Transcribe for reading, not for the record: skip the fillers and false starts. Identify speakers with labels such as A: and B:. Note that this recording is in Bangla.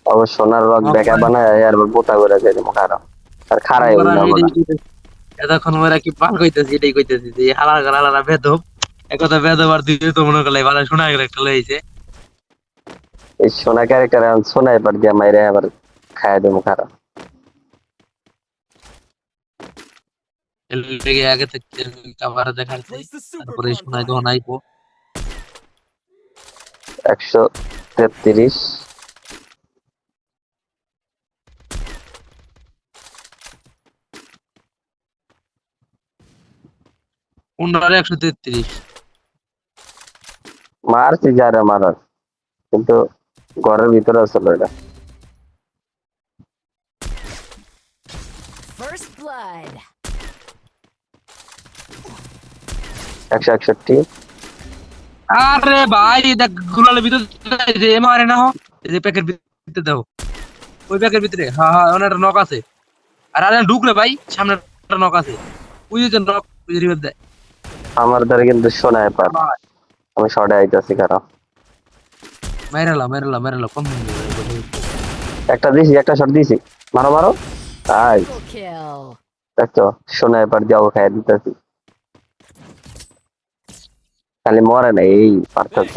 A: অবশ্য সোনার রক
B: নক
A: বেকা
B: করে
A: বানায় আর বোতা করে যায় খারাপ আর খারাই
B: আমরা
A: হই না
B: আমি
A: বড়া।
B: এতক্ষণ ওরা কি পান কইতেছি এটাই কইতেছি যে হালাল হালাল বেদব একথা বেদব আর তুই তো মনে করলে ভালো শোনা গেলে একটা লইছে
A: এই সোনা ক্যারেক্টার এখন সোনাই পার দিয়া মাইরে আবার খায় দেবো খারাপ।
B: এর লেগে আগে থেকে কাভার দেখাচ্ছে
C: Place the super
B: তারপরে শোনায়
C: combine.
B: তখন আইবো
A: 133।
B: 15 133
A: মারছি যারে মারার, কিন্তু ঘরের ভিতরে আসলে এটা।
D: First blood.
A: 161।
B: আরে ভাই দেখ গুলালের ভিতরে যে মারে না এই যে প্যাকের ভিতরে দাও ওই প্যাকের ভিতরে হ্যাঁ হ্যাঁ ওখানে একটা নক আছে আর আরে ঢুকলে ভাই সামনে একটা নক আছে ওই যে নক ওই রিভাইভ দেয়
A: আমার দ্বারা কিন্তু সোনায় পার, আমি শর্টে আইতাছি খারাপ।
B: মেরালা কম
A: একটা দিছি, একটা শট দিছি, মারো মারো। I
D: Triple kill.
A: দেখছো, সোনায় পার দিয়াও খাই দিতেছি, খালি মরে না এই পার্থক্য।